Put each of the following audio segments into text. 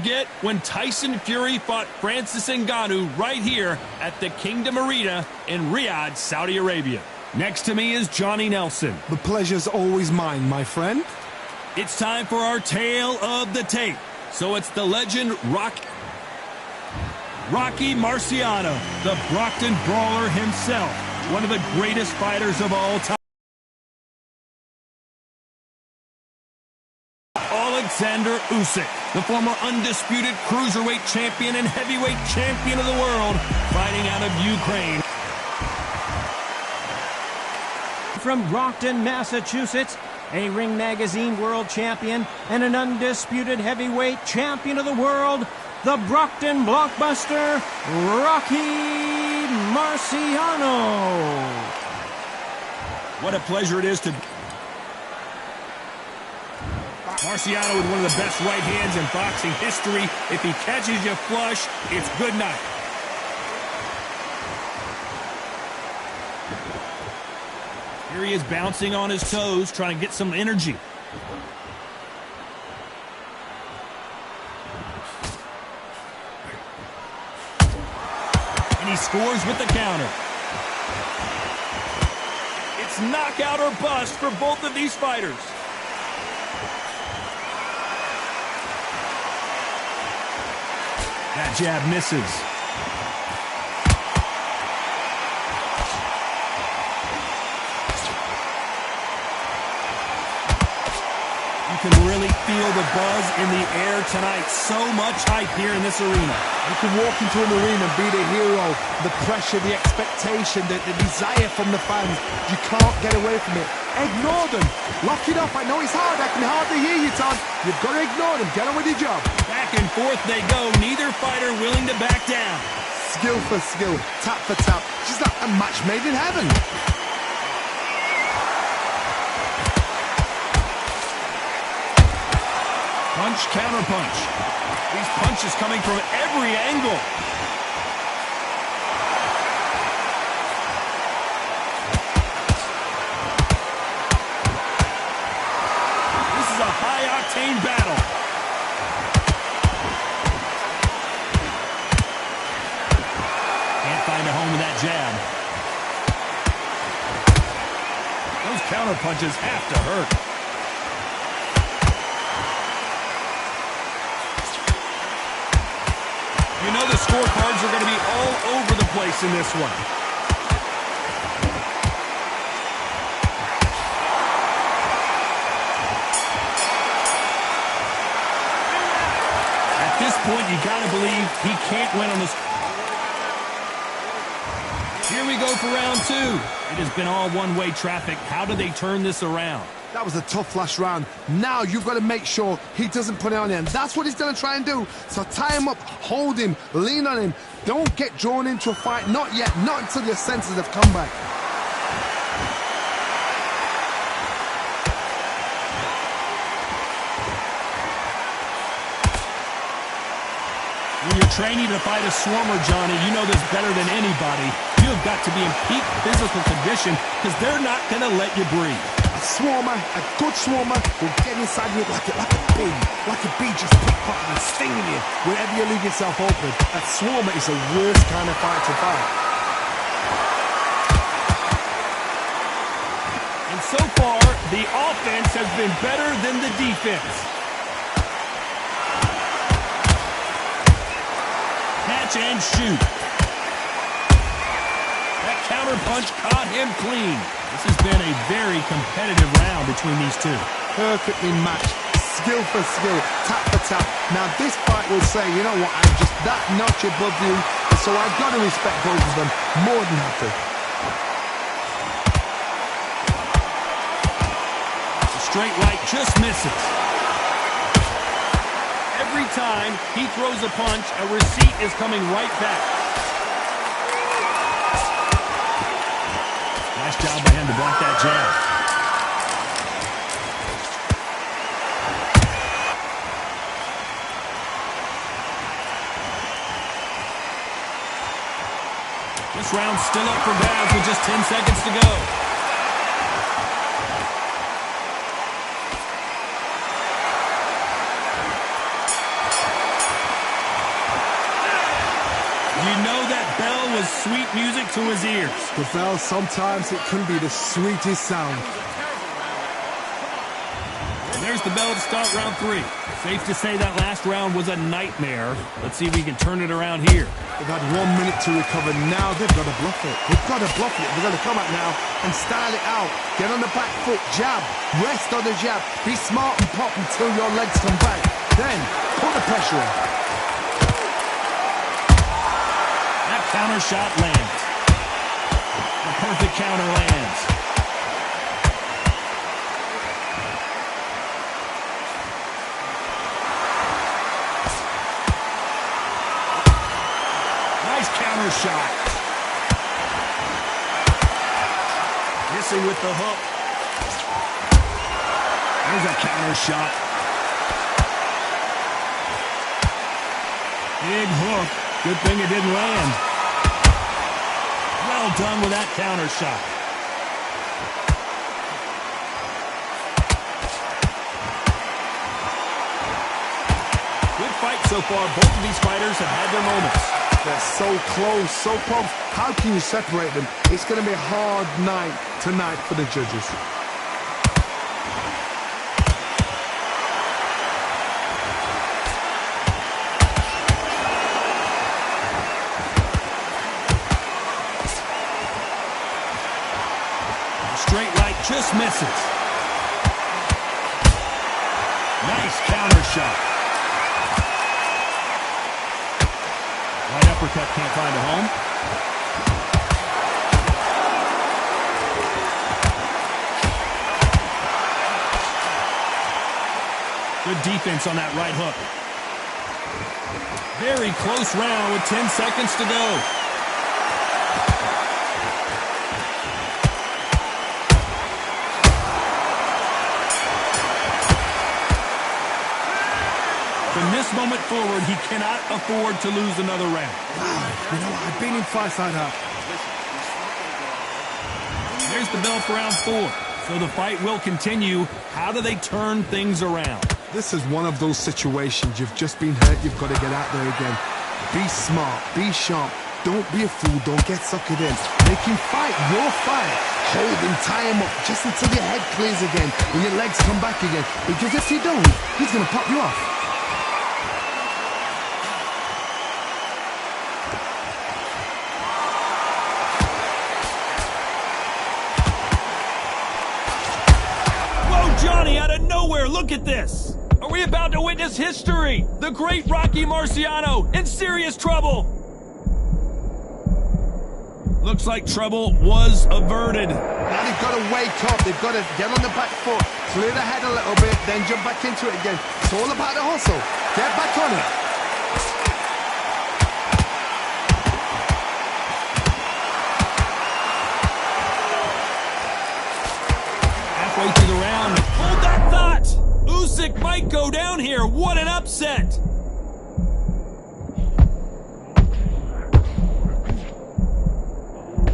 Get when Tyson Fury fought Francis Ngannou right here at the Kingdom Arena in Riyadh, Saudi Arabia. Next to me is Johnny Nelson. The pleasure's always mine, my friend. It's time for our tale of the tape. So it's the legend Rocky Marciano, the Brockton Brawler himself, one of the greatest fighters of all time. Alexander Usyk, the former undisputed cruiserweight champion and heavyweight champion of the world, fighting out of Ukraine. From Brockton, Massachusetts, a Ring Magazine world champion and an undisputed heavyweight champion of the world, the Brockton blockbuster, Rocky Marciano. What a pleasure it is to... Marciano with one of the best right hands in boxing history. If he catches you flush, it's good night. Here he is bouncing on his toes, trying to get some energy. And he scores with the counter. It's knockout or bust for both of these fighters. That jab misses. You can really feel the buzz in the air tonight. So much hype here in this arena. You can walk into an arena and be the hero. The pressure, the expectation, the desire from the fans. You can't get away from it. Ignore them. Lock it up. I know it's hard. I can hardly hear you, Todd. You've got to ignore them. Get on with your job. Back and forth they go. Neither fighter willing to back down. Skill for skill. Tap for tap. She's like a match made in heaven. Punch, counter punch. These punches coming from every angle. This is a high-octane battle. Can't find a home with that jab. Those counter punches have to hurt. You know the scorecards are going to be all over the place in this one. At this point, you got to believe he can't win on this. Here we go for round two. It has been all one-way traffic. How do they turn this around? That was a tough last round. Now you've got to make sure he doesn't put it on him. That's what he's going to try and do. So tie him up, hold him, lean on him. Don't get drawn into a fight. Not yet. Not until your senses have come back. When you're training to fight a swarmer, Johnny, you know this better than anybody. You have got to be in peak physical condition because they're not going to let you breathe. A swarmer, a good swarmer, will get inside you like a bee just pickpocketing, stinging you wherever you leave yourself open. A swarmer is the worst kind of fight to fight. And so far, the offense has been better than the defense. Catch and shoot. That counter punch caught him clean. This has been a very competitive round between these two. Perfectly matched, skill for skill, tap for tap. Now this fight will say, you know what, I'm just that notch above you, so I've got to respect both of them more than happy. The straight right just misses. Every time he throws a punch, a receipt is coming right back. Nice job by him to block that jab. This round's still up for grabs with just 10 seconds to go. You know that bell was sweet music to his ears. The bell, sometimes it can be the sweetest sound. And there's the bell to start round 3. Safe to say that last round was a nightmare. Let's see if we can turn it around here. They've had 1 minute to recover. Now they've got to bluff it. They've got to bluff it. They've got to come out now and style it out. Get on the back foot, jab, rest on the jab. Be smart and pop until your legs come back. Then put the pressure on. That counter shot lands. The perfect counter lands. Nice counter shot. Missing with the hook. There's a counter shot. Big hook. Good thing it didn't land. Well done with that counter shot. Good fight so far. Both of these fighters have had their moments. They're so close, so close. How can you separate them? It's going to be a hard night tonight for the judges. Straight right just misses. Nice counter shot. Right uppercut can't find a home. Good defense on that right hook. Very close round with 10 seconds to go. From this moment forward, he cannot afford to lose another round. Wow, you know what? I've been in fights like that. There's the bell for round 4. So the fight will continue. How do they turn things around? This is one of those situations. You've just been hurt. You've got to get out there again. Be smart. Be sharp. Don't be a fool. Don't get suckered in. Make him fight your fight. Hold him, tie him up just until your head clears again and your legs come back again. Because if you don't, he's going to pop you off. Johnny, out of nowhere, look at this! Are we about to witness history? The great Rocky Marciano in serious trouble! Looks like trouble was averted. Now they've got to wake up. They've got to get on the back foot, clear the head a little bit, then jump back into it again. It's all about the hustle. Get back on it. Halfway through the round. Hold that thought! Usyk might go down here. What an upset!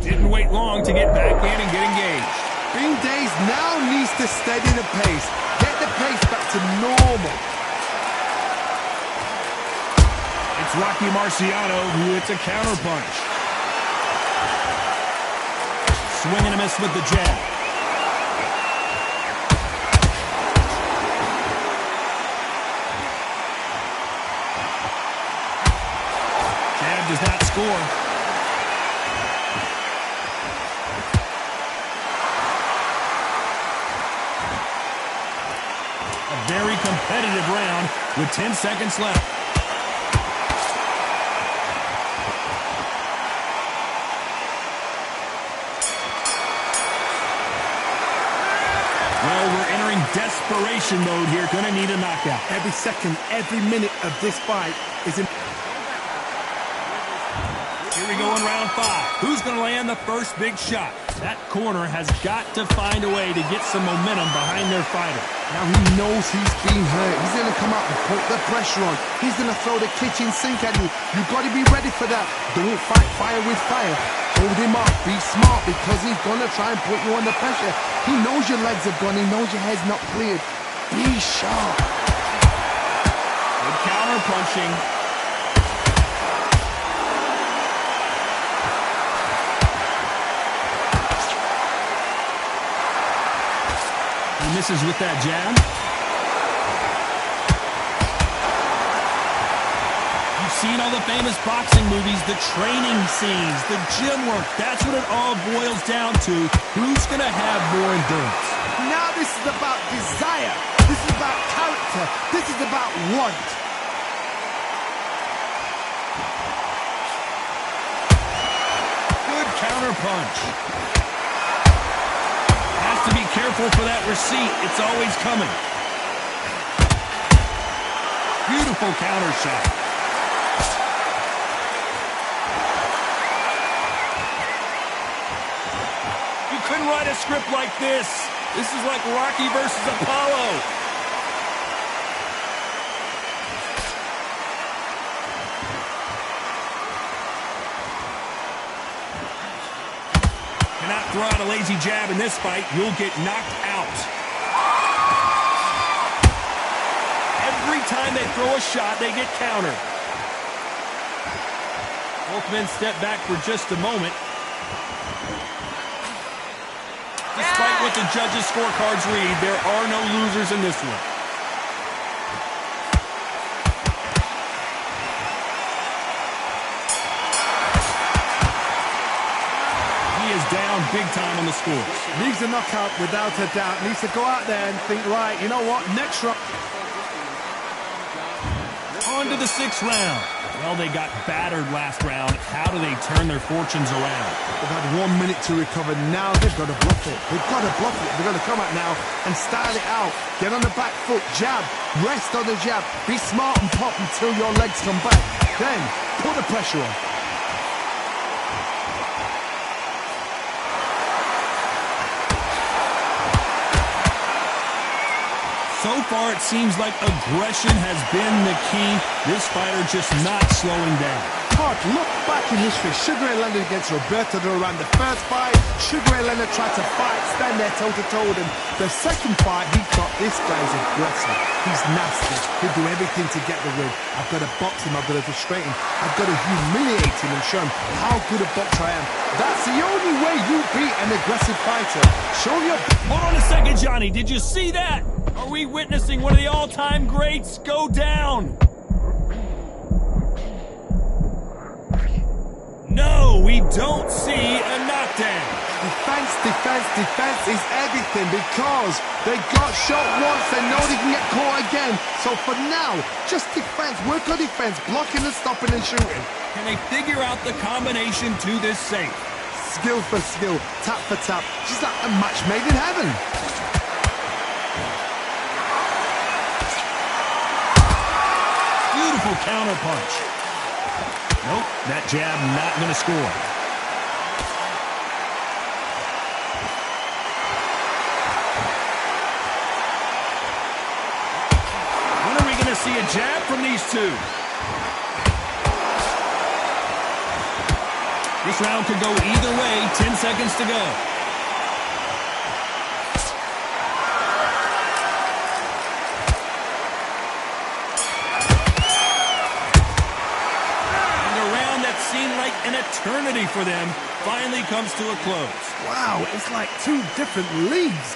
Didn't wait long to get back in and get engaged. Bing Days now needs to steady the pace. Get the pace back to normal. It's Rocky Marciano who hits a counterpunch. Swing and a miss with the jab. Jab does not score. A very competitive round with 10 seconds left. Well, we're entering desperation mode here. Gonna need a knockout. Every second, every minute of this fight is important. Here we go in round 5. Who's going to land the first big shot? That corner has got to find a way to get some momentum behind their fighter. Now he knows he's been hurt. He's going to come out and put the pressure on. He's going to throw the kitchen sink at you. You've got to be ready for that. Don't fight fire with fire. Hold him up. Be smart because he's going to try and put you under pressure. He knows your legs have gone. He knows your head's not cleared. Be sharp. Good counter punching. misses with that jab. You've seen all the famous boxing movies, the training scenes, the gym work. That's what it all boils down to. Who's going to have more endurance? Now this is about desire. This is about character. This is about want. Good counter punch. Has to be careful for that receipt. It's always coming. Beautiful counter shot. You couldn't write a script like this. This is like Rocky versus Apollo. Cannot throw out a lazy jab in this fight. You'll get knocked out. Every time they throw a shot, they get countered. Both men step back for just a moment. Despite what the judges' scorecards read, there are no losers in this one. He is down big time on the score. Needs a knockout without a doubt. Needs to go out there and think, right, you know what, next round. On to the 6th round. Well, they got battered last round. How do they turn their fortunes around? They've had 1 minute to recover. Now they've got to bluff it. They've got to bluff it. They've got to come out now and style it out. Get on the back foot, jab, rest on the jab. Be smart and pop until your legs come back. Then put the pressure on. So far, it seems like aggression has been the key. This fighter just not slowing down. Hard, look back in history. Sugar Ray Leonard against Roberto Duran. The first fight, Sugar Ray Leonard tried to fight, stand there toe-to-toe with him. The second fight, he thought, this guy's aggressive. He's nasty. He'll do everything to get the win. I've got to box him. I've got to frustrate him. I've got to humiliate him and show him how good a boxer I am. That's the only way you beat an aggressive fighter. Show your... Hold on a second, Johnny. Did you see that? Are we witnessing one of the all-time greats go down? No, we don't see a knockdown. Defense, defense, defense is everything because they got shot once, they know they can get caught again. So for now, just defense, work on defense, blocking and stopping and shooting. Can they figure out the combination to this safe? Skill for skill, tap for tap, just like a match made in heaven. Beautiful counter punch. Nope, that jab not going to score. When are we going to see a jab from these two? This round could go either way. 10 seconds to go. Like an eternity for them finally comes to a close. Wow, it's like two different leagues.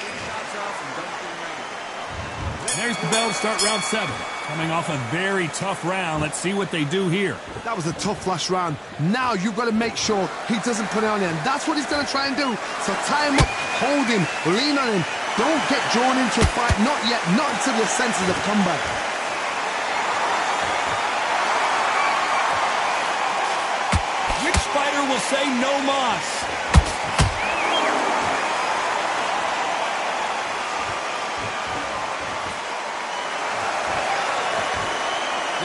There's the bell to start round 7. Coming off a very tough round. Let's see what they do here. That was a tough last round. Now you've got to make sure he doesn't put it on him. That's what he's going to try and do. So tie him up, hold him, lean on him. Don't get drawn into a fight. Not yet. Not until your senses have come back. Fighter will say no mas.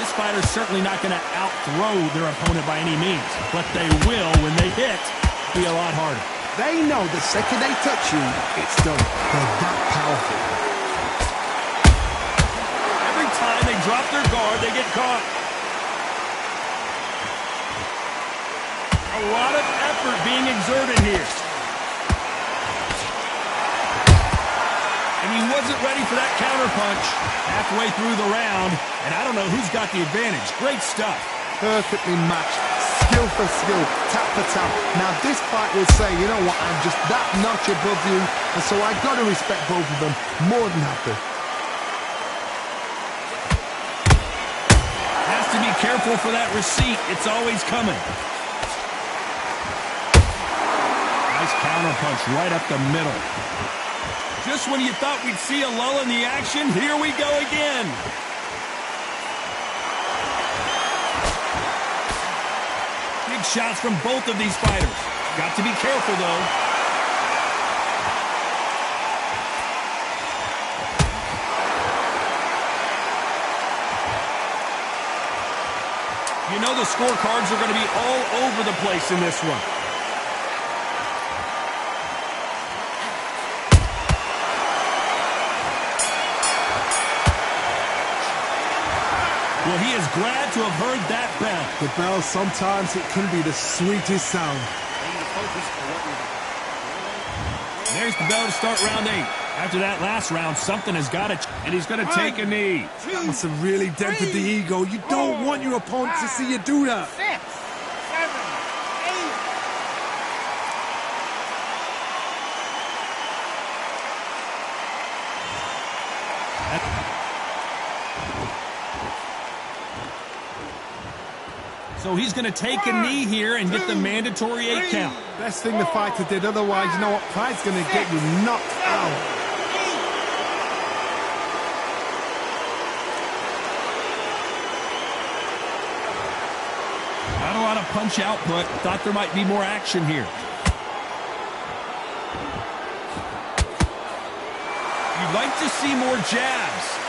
This fighter's certainly not going to outthrow their opponent by any means, but they will, when they hit, be a lot harder. They know the second they touch you, it's done. They're that powerful. Every time they drop their guard, they get caught. A lot of effort being exerted here. And he wasn't ready for that counter punch halfway through the round. And I don't know who's got the advantage. Great stuff. Perfectly matched. skill for skill, tap for tap. Now this fight will say, you know what, I'm just that notch above you, and so I got to respect both of them more than happy. Has to be careful for that receipt. It's always coming. Nice counter punch right up the middle. Just when you thought we'd see a lull in the action, here we go again. Big shots from both of these fighters. Got to be careful, though. You know the scorecards are going to be all over the place in this one. Well, he is glad to have heard that bell. The bell, sometimes it can be the sweetest sound. There's the bell to start round 8. After that last round, something has got to... And he's going to take a knee. That must have really dented the ego. You don't want your opponent to see you do that. 6, 7, 8. So he's going to take a knee here and get the mandatory 8 count. Best thing the fighter did, otherwise, you know what? Pride's going to get you knocked out. Not a lot of punch output. Thought there might be more action here. You'd like to see more jabs.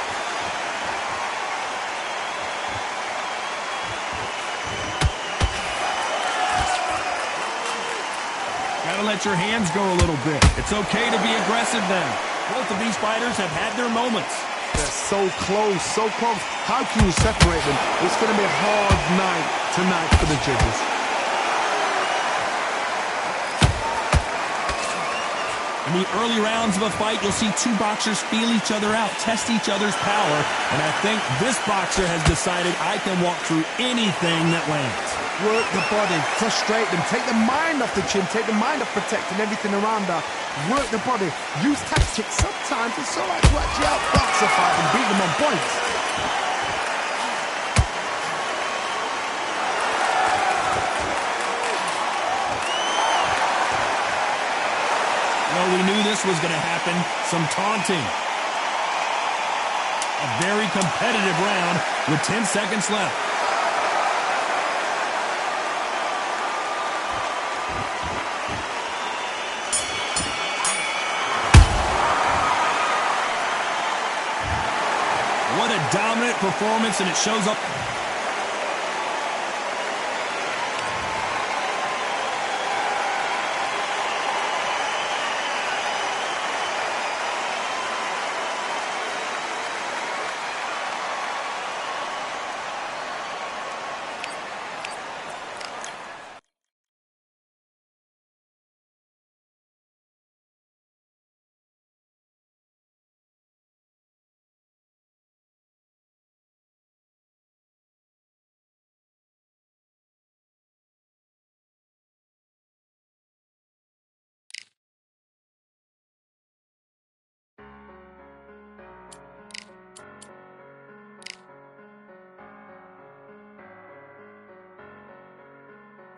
Gotta let your hands go a little bit. It's okay to be aggressive then. Both of these fighters have had their moments. They're so close, so close. How can you separate them? It's going to be a hard night tonight for the judges. In the early rounds of a fight, you'll see two boxers feel each other out, test each other's power, and I think this boxer has decided I can walk through anything that lands. Work the body, frustrate them, take the mind off the chin, take the mind off protecting everything around her. Work the body, use tactics. Sometimes it's all right to actually outbox a fight and beat them on points. Well, we knew this was going to happen. Some taunting. A very competitive round with 10 seconds left. What a dominant performance, and it shows up.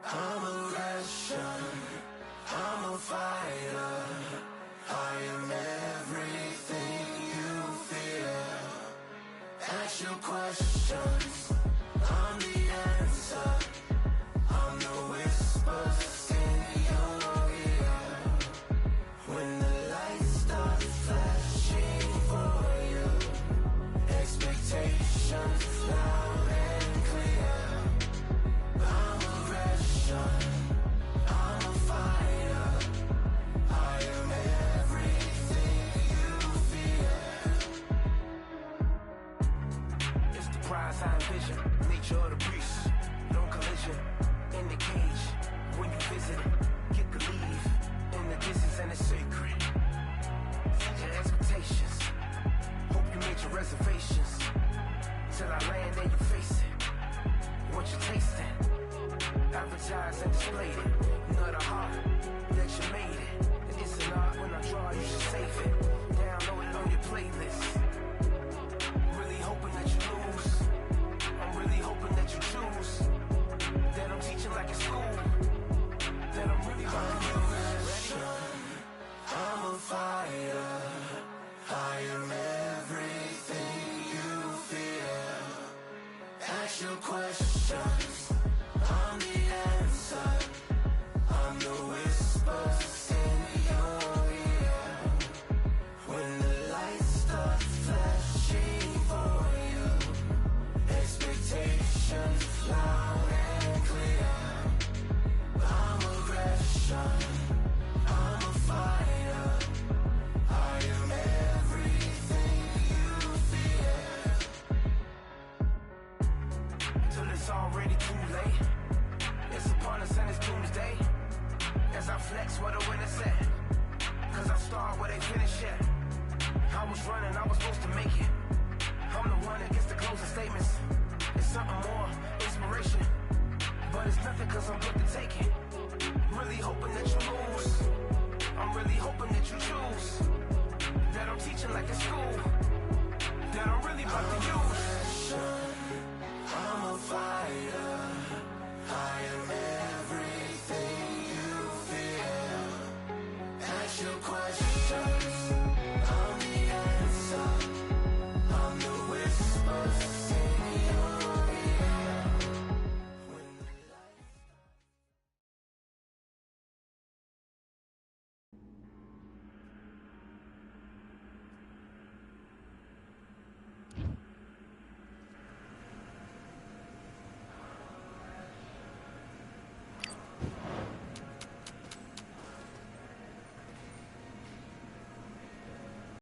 I'm aggression, I'm a fighter, I am everything you fear. Ask your questions, I'm the answer, I'm the whispers in your ear. When the lights start flashing for you, expectations loud and clear. I'm aggression, I'm a fighter, I am everything you fear. It's the prize I envision, nature of the beast, no collision, in the cage, when you visit, get the leave, in the distance and it's sacred. Set your expectations, hope you made your reservations, till I land and you face it, what you tasting? advertised and displayed it. Not a heart that you made it. It's an art when I draw, you should save it. Download it on your playlist. Really hoping that you lose. I'm really hoping that you choose. That I'm teaching like it's school. That I'm really hoping you lose. I'm a fighter. I am everything you fear. Ask your questions. I'm the answer. I'm the whispers in your ear. When the lights start flashing for you, expectations loud and clear. I'm aggression. I'm a fighter. I am everything you fear. Till it's already too late. It's upon us and it's doomsday. As I flex where the winners at. Cause I start where they finish at. I was running, I was supposed to make it. I'm the one that gets the closing statements. It's something more, inspiration. But it's nothing cause I'm good to take it. Really hoping that you lose. I'm really hoping that you choose. That I'm teaching like it's school. That I'm really about to use. I'm a fighter.